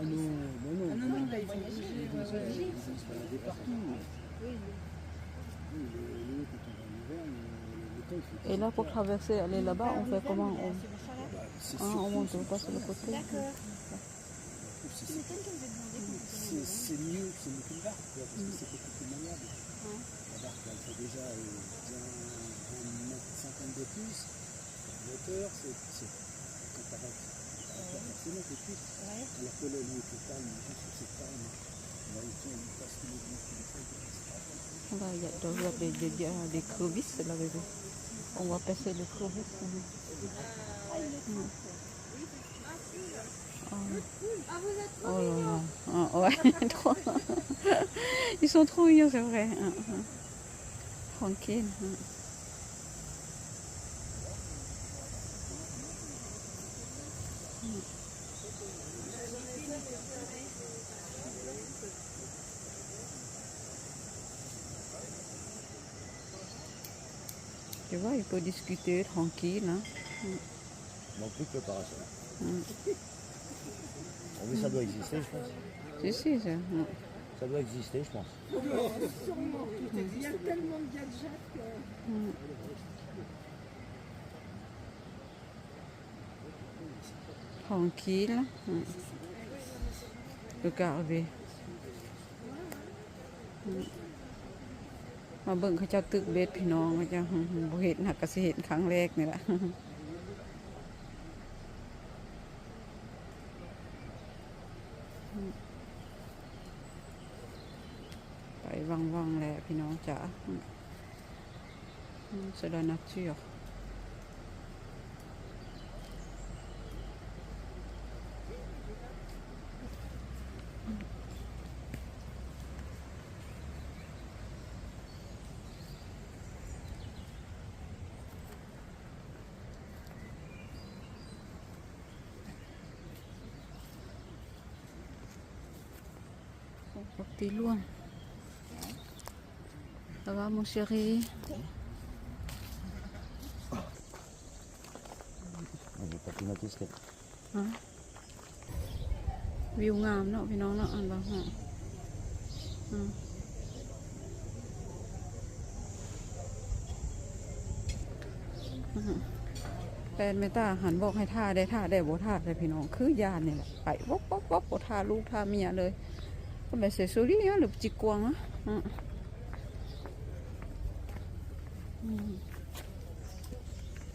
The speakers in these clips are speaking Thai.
il a voyagé. Et là, pour traverser, aller là-bas, on fait comment? On monte pas sur le côté. D'accord. C'est mieux qu'une barque, parce que c'est beaucoup plus maniable. La barque, elle fait déjà bien 1,50 m de plus. La hauteur, c'est quand tu arrêtes, forcément c'est plus. Alors que le lieu est calme, juste sur cette palme, là, il passe tous les bons qui le font. Là, il y a des crevisses là, bébé. On va passer les crevisses. Oh là là. Ah, ouais, trop. Ils sont trop mignons, c'est vrai. Tranquille. Tu vois, il peut discuter tranquille. Hein. Non plus que par ça. Mais ça doit exister, je pense. Si, ça. Ça doit exister, je pense. Il y a tellement de gadgets que... Tranquille. Regardez. มาเบิ่งเขาเจ้าตึกเบ็ดพี่น้องเขาเจ้าบ่เห็นหักก็สิเห็นครั้งแรกนี่ล่ะไปวังๆแหละพี่น้องจ๋าc'est la nature Parti loin. Ça va mon chéri? On va pas noter ce qu'il y a. วิวงามเนาะพี่น้องเนาะอันบ่ฮะแฟนไม่ต้าหันบอกให้ท่าได้บ่ท่าได้พี่น้องคือยานนี่แหละไปวบบ่ท่าลูกท่าเมียเลยก็แบบc'est joli hein le petit coin hein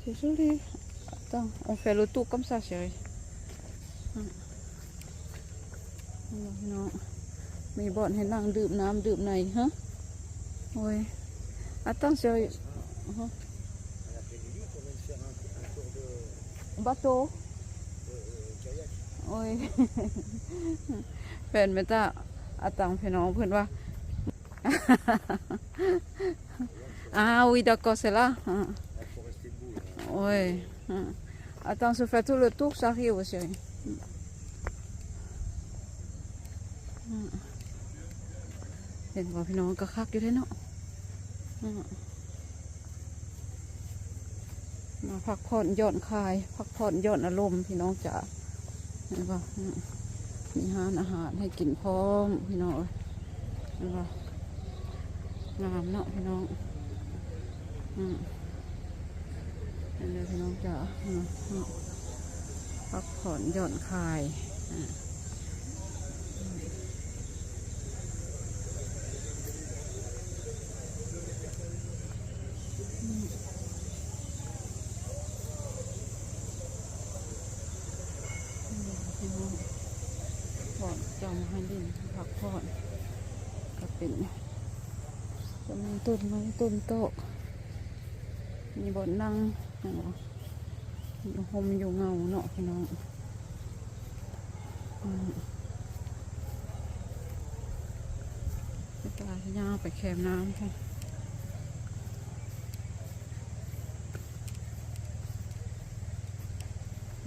c'est joli attends on fait le tour comme ça chérie non มีบ่อนให้นั่งดื่มน้ำดื่มในฮะโอ้ย attends chérie bateauโอ้ยแฟนไม่ต้าอาตังพี่น้องเพื่อนว่า oui d'accord c'est là oui attends je fais tout le tour ça arrive aussiเห็นว่าพี่น้องก็คักอยู่เลยเนาะมาพักผ่อนหย่อนคลายพักผ่อนหย่อนอารมณ์พี่น้องจ๋าเห็นป่ะมีอาหารให้กินพร้อมพี่น้องเห็นป่ะงามเนาะพี่น้องเห็นเลยพี่น้องจ๋าพักผ่อนหย่อนคลายจอมให้ดินพักผ่อนก็เป็นจะมีต้นไม้ต้นโต๊ะมีบ่อนนั่งอยู่ห่มอยู่เงาเนาะพี่น้องไปตาที่ย่าไปแคมน้ำค่ะ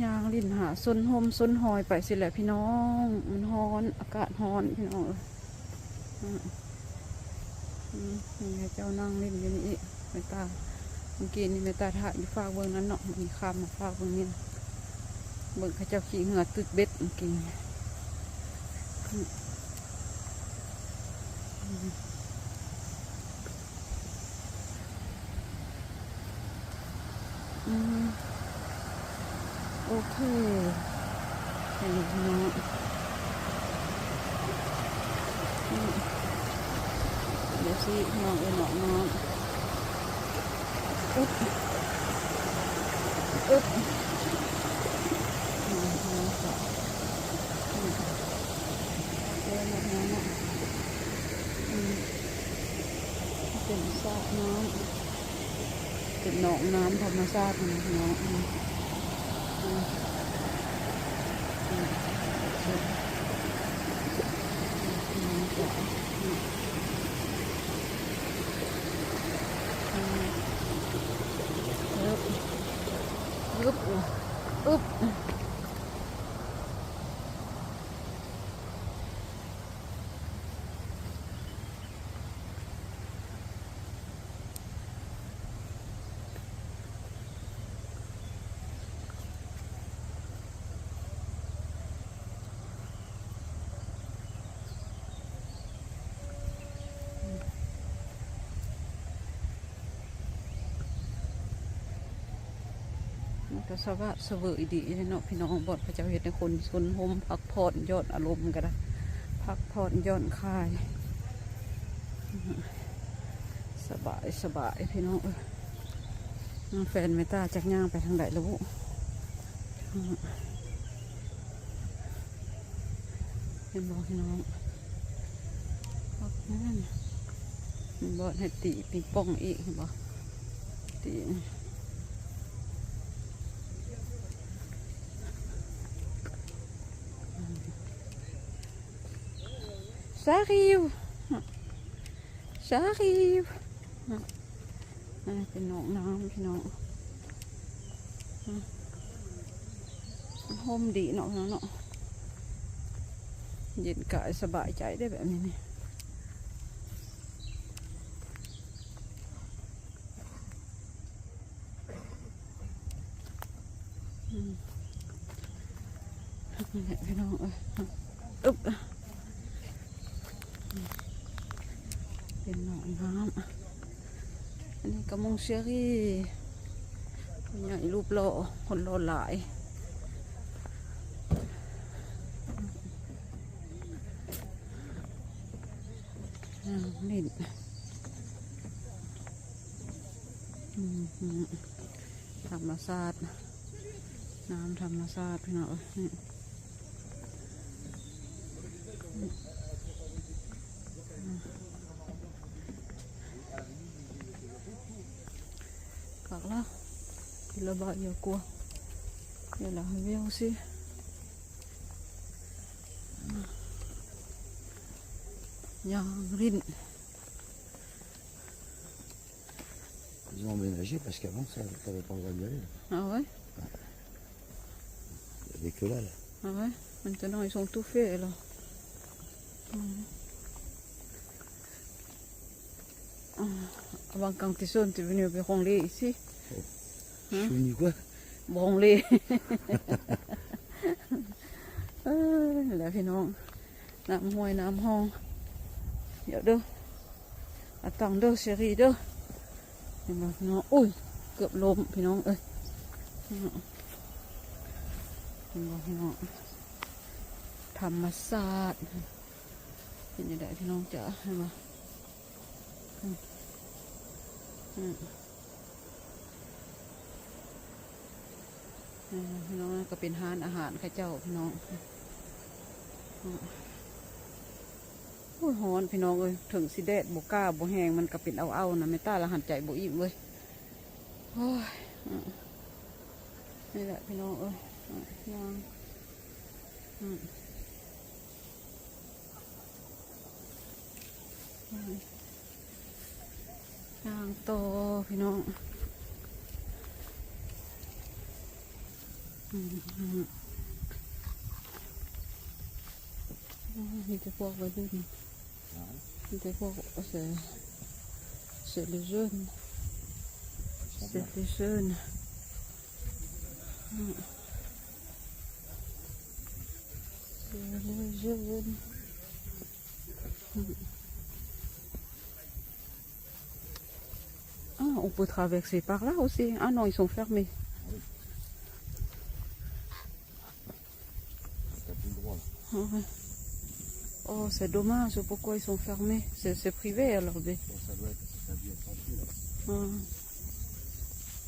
ยางลิ้นหาส้นห่มส้นหอยไปสิแหละพี่น้องมันร้อนอากาศร้อนพี่น้องนี่เจ้านั่งลิ้นอยู่นี่ไม่ตาเมื่อกี้นี่ไม่ตาถ่ายอยู่ฝากเบื้องนั้นเนาะมีคำมาฝากเบื้องนี้เบื้องเขาเจ้าขี่เหงื่อตึกเบ็ดเมื่อกี้ โอเคเห็นลูกน้องเดี๋ยวสิน้องน้องน้องอึ๊บอึ๊บเป็นสระน้ำเป็นหนองน้ำธรรมชาติน้องอึ๊บอึ๊บมันก็สบายเสวยดีเนาะพี่น้องบอดพระเจ้าเห็นในคนชนโฮมพักผ่อนยอดอารมณ์กันนะพักผ่อนย่อนคลายสบายสบายพี่น้องแฟนไม่ตาจากย่างไปทางไหนแล้วเห็นบอกพี่น้องบอกนั่นบอดให้ตีปีป้องอีกเห็นบอกตีÇa arrive. Ça arrive. เป็นหนองน้ำพี่น้องโฮมดีเนาะเนาะเย็นกายสบายใจได้แบบนี้นี่นี่แหละพี่น้องอึ๊บเป็นหนองน้ำอันนี้กระมงเชอรี่ใหญ่รูปหล่อคนหล่อหลายนี่ธรรมชาติน้ำธรรมชาติพี่น้องHoặc là thì là bao nhiêu cua như là hơi béo xí nhang rin. Ils ont emménagé parce qu'avant ça t'avais pas le droit d'y aller. Ah ouais? Il y avait que là. Ah ouais? Maintenant ils sont tout faits là. Avant quand tu sonnes, tu es venu branler ici. Je suis venu quoi? Branler. Làพี่น้องน้ำห้วยน้ำห้องเดี๋ยวเด้อตังเด้อเชอรี่เด้อเห็นไหมพี่น้องอุ้ยเกือบล้มพี่น้องเอ้ยเห็นไหมพี่น้องธรรมศาสตร์เป็นยังไงพี่น้องจ๋าเห็นไหมพี่น้องก็เป็นร้านอาหารข้าเจ้าพี่น้องฮ้อนพี่น้องเอ้ยถึงสิแดดบกล้าบแหงมันก็เป็นเอานะไม่ต้าละหันใจบอิ่มเลยโอ้ยนี่แหละพี่น้องเอ้ยย่างโตพี่น้องมีแต่พวกวัยรุ่นมีแต่พวกc'est les jeunes c'est les jeunes c'est les jeunes Ah, on peut traverser par là aussi. Ah non, ils sont fermés. T'as plus le droit là. Ah ouais. Oh, c'est dommage. Pourquoi ils sont fermés? C'est privé alors. Bon, ça doit être, ça a dû être rempli là. Ah.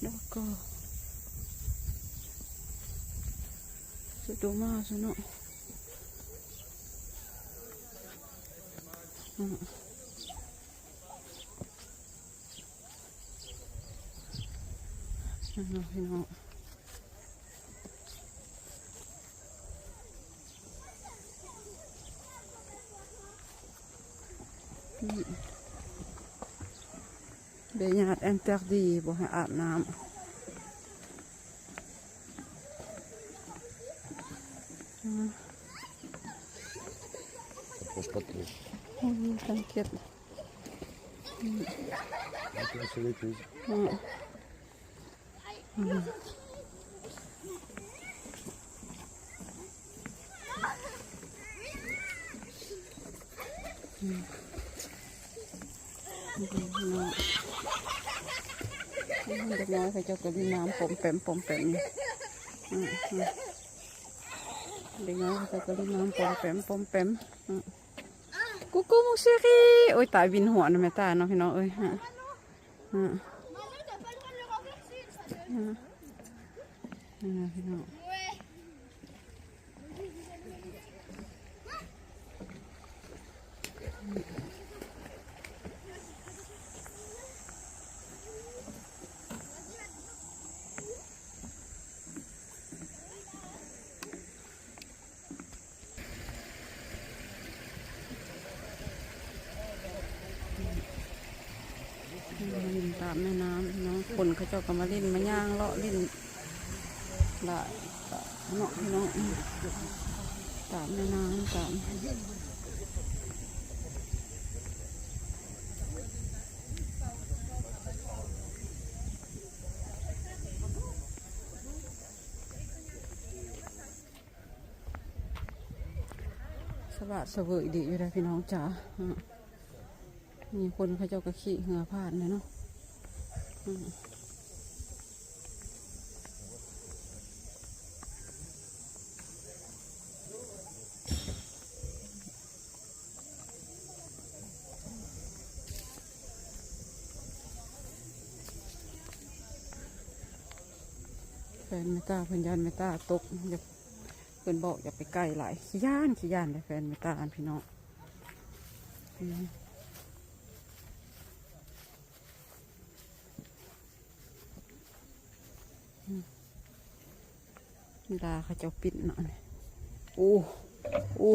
D'accord. C'est dommage, non? Non. Baignade interdit บ่ให้อาบน้ำ T'approches pas trop. T'inquiète. Là, tu vas sur les prises. ด็กน้อยเขาจะกระดิ่งน้ำปอมแปมอยู่เด็กน้อยเขาจะกระดิ่งน้ำปอมแปมกุ๊กกุ๊กมุกเซรีโอ้ยตายวินหัวนะแม่ตาเนาะพี่น้องเอ้ยพี่น้องลินตามแม่น้ำพี่น้องคนเขาเจ้าก็มาลินมาย่างเลาะลินละเนาะพี่น้องตามแม่น้ำตามสวัสดิ์เสวยดีอยู่เลยพี่น้องจ๋ามีคนเขาเจ้าก็ขี่เหือผ่านเลยเนาะแฟนไม่ตาเพิ่นยันไม่ตาตกอย่าเพิ่นบอกอย่าไปใกล้หลายขี้ย่านเลยแฟนไม่ตาอันพี่น้องดาเขาจะปิดหน่อยโอ้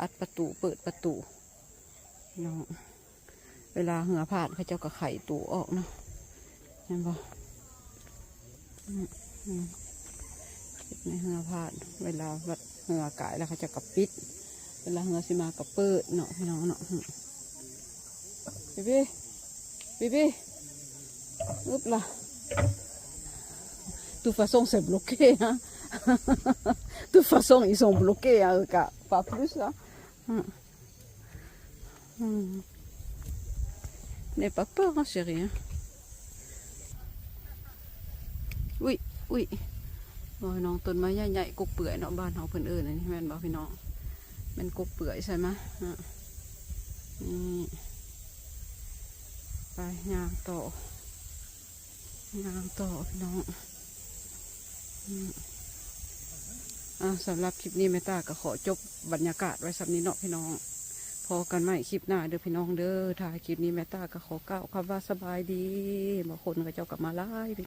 อัดประตูเปิดประตูเนาะเวลาเหือผ่านเขาจะก็ไขตูออกเนาะเห็นปะในเหือผ่านเวลาวัดเหือกายแล้วเขาจะกับปิดเวลาเหือสิมากับเปิดเนาะพี่น้องเนาะbébé hop là de toute façon c'est bloqué hein de toute façon ils sont bloqués hein, pas plus là n'aie pas peur hein, chérie hein. oui น้องต้นไม้ใหญ่ๆกุกเปื่อยเนาะบ้านเขาเพิ่นเอิ้นอันนี้แม่นบ่พี่น้องมันกุกเปื่อยใช่ไหมนี่ไปย่างต่อพี่น้องสำหรับคลิปนี้แม่ตาก็ขอจบบรรยากาศไว้สำนี้เนาะพี่น้องพอกันใหม่คลิปหน้าเด้อพี่น้องเด้อถ่ายคลิปนี้แม่ตาก็ขอกล่าวคำว่าสบายดีบางคนก็เจ้ากับมาไล่